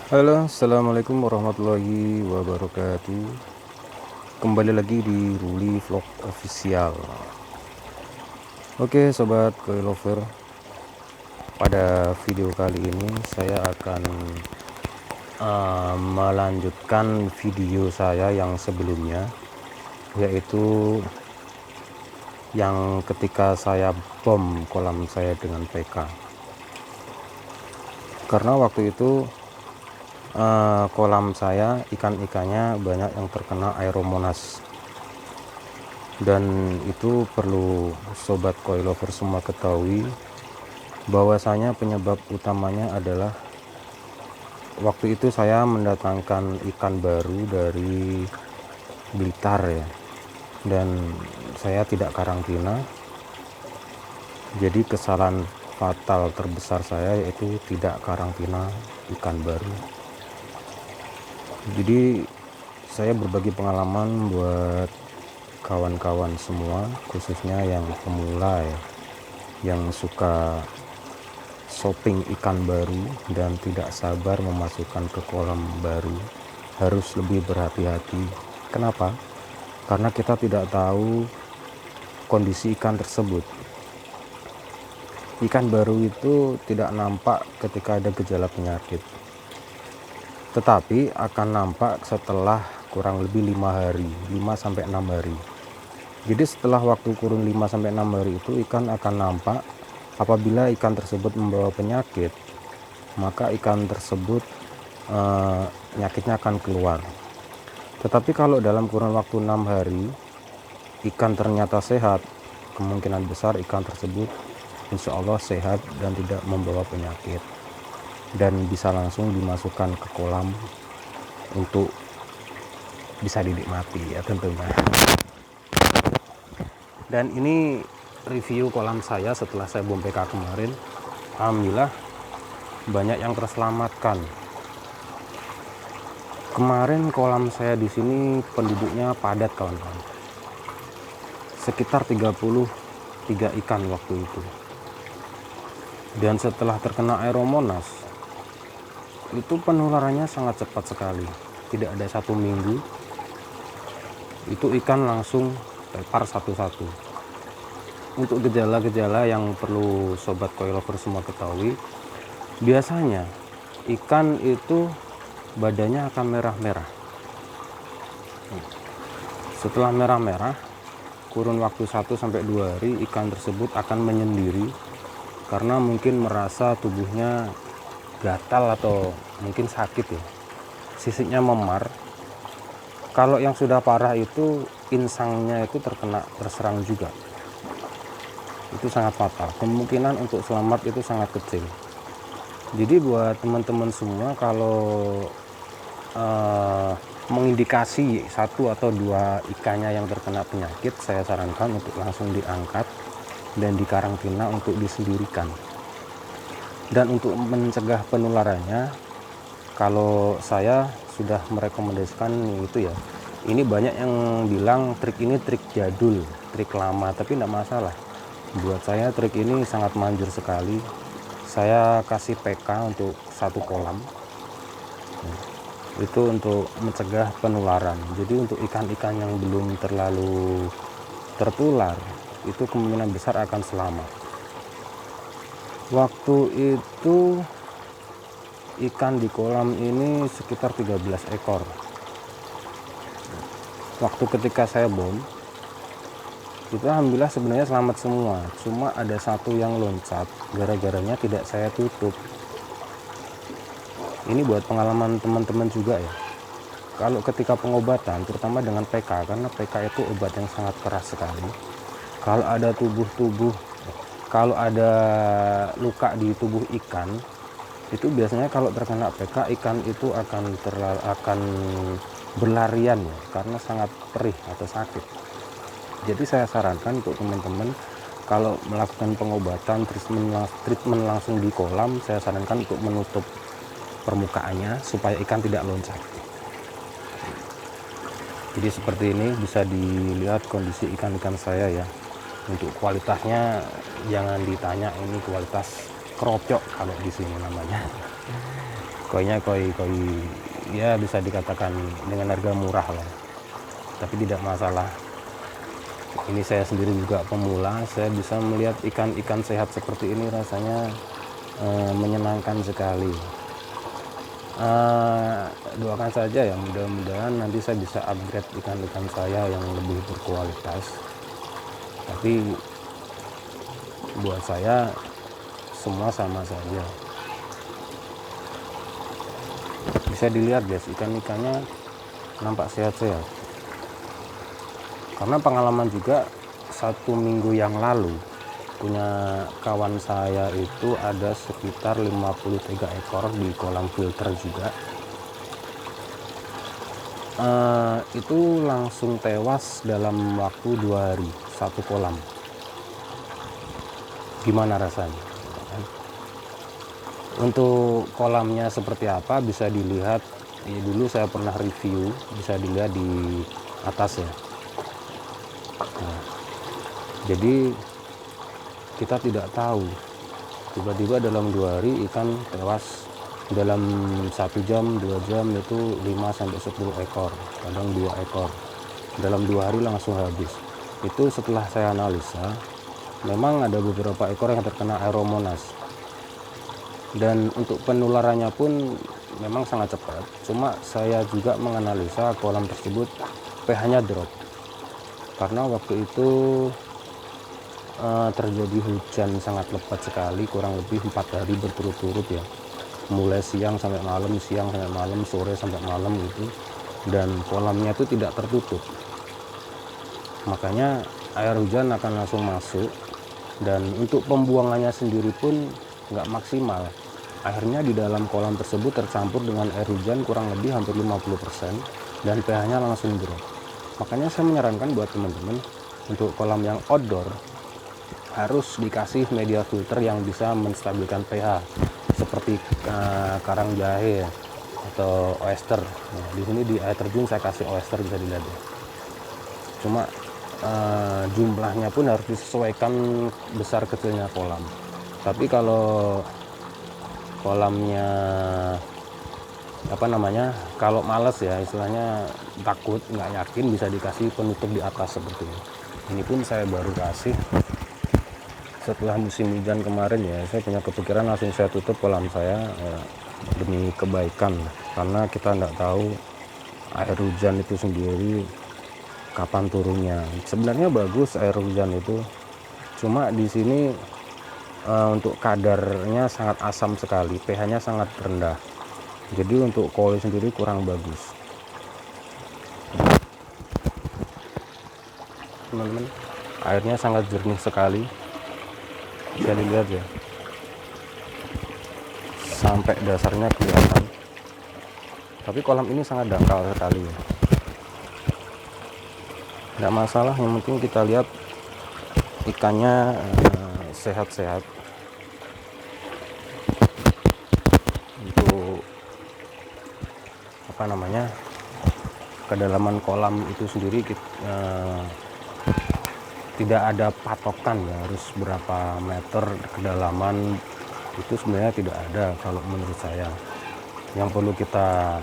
Halo, assalamualaikum warahmatullahi wabarakatuh. Kembali lagi di Ruli Vlog Official. Oke, sobat koi lover, pada video kali ini saya akan melanjutkan video saya yang sebelumnya, yaitu yang ketika saya bom kolam saya dengan PK. Karena waktu itu kolam saya ikan-ikannya banyak yang terkena aeromonas, dan itu perlu sobat koi lover semua ketahui bahwasanya penyebab utamanya adalah waktu itu saya mendatangkan ikan baru dari Blitar ya, dan saya tidak karantina. Jadi kesalahan fatal terbesar saya yaitu tidak karantina ikan baru. Jadi saya berbagi pengalaman buat kawan-kawan semua, khususnya yang pemula ya, yang suka shopping ikan baru dan tidak sabar memasukkan ke kolam baru, harus lebih berhati-hati. Kenapa? Karena kita tidak tahu kondisi ikan tersebut. Ikan baru itu tidak nampak ketika ada gejala penyakit, tetapi akan nampak setelah kurang lebih 5 hari, 5-6 hari. Jadi setelah waktu kurun 5-6 hari itu ikan akan nampak. Apabila ikan tersebut membawa penyakit, maka ikan tersebut penyakitnya akan keluar. Tetapi kalau dalam kurun waktu 6 hari ikan ternyata sehat, kemungkinan besar ikan tersebut insya Allah sehat dan tidak membawa penyakit, dan bisa langsung dimasukkan ke kolam untuk bisa dinikmati ya tentunya. Dan ini review kolam saya setelah saya bom PK kemarin. Alhamdulillah banyak yang terselamatkan. Kemarin kolam saya di sini penduduknya padat kawan-kawan, sekitar 33 ikan waktu itu. Dan setelah terkena aeromonas itu penularannya sangat cepat sekali, tidak ada 1 minggu itu ikan langsung tepar satu-satu. Untuk gejala-gejala yang perlu sobat koi lover semua ketahui, biasanya ikan itu badannya akan merah-merah. Setelah merah-merah, kurun waktu 1-2 hari ikan tersebut akan menyendiri karena mungkin merasa tubuhnya gatal atau mungkin sakit ya, sisiknya memar. Kalau yang sudah parah itu insangnya itu terserang juga, itu sangat fatal. Kemungkinan untuk selamat itu sangat kecil. Jadi buat teman-teman semua, kalau mengindikasi 1 atau 2 ikannya yang terkena penyakit, saya sarankan untuk langsung diangkat dan dikarantina untuk disendirikan. Dan untuk mencegah penularannya, kalau saya sudah merekomendasikan itu ya, ini banyak yang bilang trik ini trik jadul, trik lama, tapi tidak masalah. Buat saya trik ini sangat manjur sekali. Saya kasih PK untuk 1 kolam, itu untuk mencegah penularan. Jadi untuk ikan-ikan yang belum terlalu tertular, itu kemungkinan besar akan selamat. Waktu itu ikan di kolam ini sekitar 13 ekor. Waktu ketika saya bom itu alhamdulillah sebenarnya selamat semua, cuma ada 1 yang loncat, gara-garanya tidak saya tutup. Ini buat pengalaman teman-teman juga ya, kalau ketika pengobatan terutama dengan PK, karena PK itu obat yang sangat keras sekali. Kalau ada luka di tubuh ikan, itu biasanya kalau terkena PK, ikan itu akan berlarian ya, karena sangat perih atau sakit. Jadi saya sarankan untuk teman-teman, kalau melakukan pengobatan treatment langsung di kolam, saya sarankan untuk menutup permukaannya supaya ikan tidak loncat. Jadi seperti ini bisa dilihat kondisi ikan-ikan saya ya. Untuk kualitasnya jangan ditanya, ini kualitas keropcok kalau di sini namanya. koinya koi ya bisa dikatakan dengan harga murah lah, tapi tidak masalah. Ini saya sendiri juga pemula, saya bisa melihat ikan-ikan sehat seperti ini rasanya menyenangkan sekali. Doakan saja ya, mudah-mudahan nanti saya bisa upgrade ikan-ikan saya yang lebih berkualitas. Tapi buat saya semua sama saja. Bisa dilihat guys, ikan-ikannya nampak sehat-sehat. Karena pengalaman juga 1 minggu yang lalu punya kawan saya itu ada sekitar 53 ekor di kolam filter juga. Itu langsung tewas dalam waktu 2 hari, 1 kolam. Gimana rasanya? Untuk kolamnya seperti apa bisa dilihat ya, dulu saya pernah review, bisa dilihat di atas ya. Nah, jadi kita tidak tahu, tiba-tiba dalam 2 hari ikan tewas, dalam 1 jam 2 jam itu 5-10 ekor, kadang 2 ekor dalam 2 hari langsung habis. Itu setelah saya analisa, memang ada beberapa ekor yang terkena Aeromonas, dan untuk penularannya pun memang sangat cepat. Cuma saya juga menganalisa kolam tersebut pH-nya drop, karena waktu itu terjadi hujan sangat lebat sekali, kurang lebih 4 hari berturut-turut ya, mulai siang sampai malam, sore sampai malam gitu, dan kolamnya itu tidak tertutup, makanya air hujan akan langsung masuk, dan untuk pembuangannya sendiri pun nggak maksimal. Akhirnya di dalam kolam tersebut tercampur dengan air hujan kurang lebih hampir 50%, dan pH-nya langsung drop. Makanya saya menyarankan buat teman-teman untuk kolam yang outdoor harus dikasih media filter yang bisa menstabilkan pH, seperti karang jahe atau oyster. Nah, di sini di air terjun saya kasih oyster, bisa dilihat ya. Cuma jumlahnya pun harus disesuaikan besar kecilnya kolam. Tapi kalau kolamnya kalau males ya, istilahnya takut nggak yakin, bisa dikasih penutup di atas seperti ini. Ini pun saya baru kasih setelah musim hujan kemarin ya. Saya punya kepikiran langsung saya tutup kolam saya ya, demi kebaikan, karena kita nggak tahu air hujan itu sendiri kapan turunnya. Sebenarnya bagus air hujan itu, cuma di sini untuk kadarnya sangat asam sekali, pH-nya sangat rendah, jadi untuk koi sendiri kurang bagus. Teman-teman, airnya sangat jernih sekali, bisa dilihat ya, sampai dasarnya kelihatan. Tapi kolam ini sangat dangkal sekali ya. Nggak masalah, yang penting kita lihat ikannya sehat-sehat. Untuk kedalaman kolam itu sendiri tidak ada patokan ya, harus berapa meter kedalaman, itu sebenarnya tidak ada kalau menurut saya. Yang perlu kita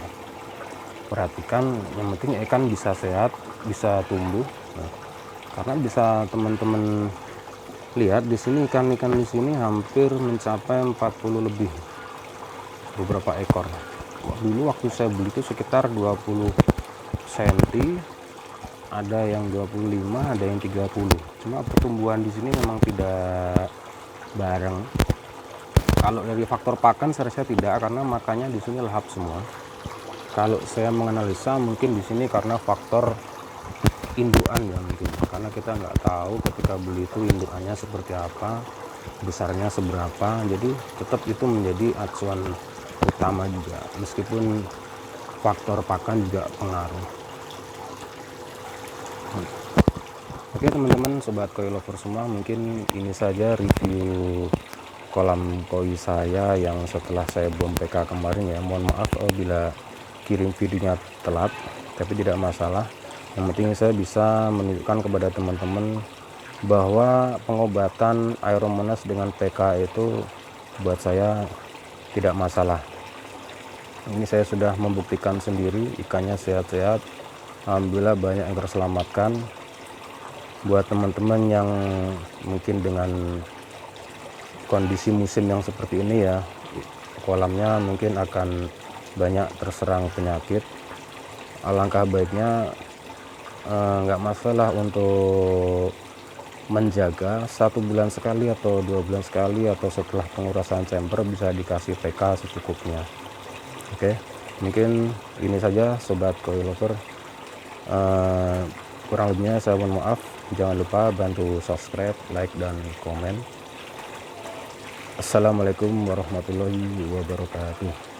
perhatikan, yang penting ikan bisa sehat, bisa tumbuh. Nah, karena bisa teman-teman lihat di sini, ikan-ikan di sini hampir mencapai 40 lebih, beberapa ekor. Dulu waktu saya beli itu sekitar 20 cm, ada yang 25, ada yang 30. Cuma pertumbuhan di sini memang tidak bareng. Kalau dari faktor pakan saya rasa tidak, karena makannya di sini lahap semua. Kalau saya menganalisa mungkin di sini karena faktor indukan ya, mungkin karena kita nggak tahu ketika beli itu indukannya seperti apa, besarnya seberapa, jadi tetap itu menjadi acuan utama juga, meskipun faktor pakan juga pengaruh. Oke teman-teman, sobat koi lover semua, mungkin ini saja review kolam koi saya yang setelah saya bom PK kemarin ya. Mohon maaf bila kirim videonya telat, tapi tidak masalah. Yang penting saya bisa menunjukkan kepada teman-teman bahwa pengobatan Aeromonas dengan PK itu buat saya tidak masalah. Ini saya sudah membuktikan sendiri, ikannya sehat-sehat, alhamdulillah banyak yang terselamatkan. Buat teman-teman yang mungkin dengan kondisi musim yang seperti ini ya, kolamnya mungkin akan banyak terserang penyakit. Alangkah baiknya nggak masalah untuk menjaga 1 bulan sekali atau 2 bulan sekali, atau setelah pengurasan chamber bisa dikasih PK secukupnya. Oke, mungkin ini saja sobat koi lover. Kurang lebihnya saya mohon maaf. Jangan lupa bantu subscribe, like, dan komen. Assalamualaikum warahmatullahi wabarakatuh.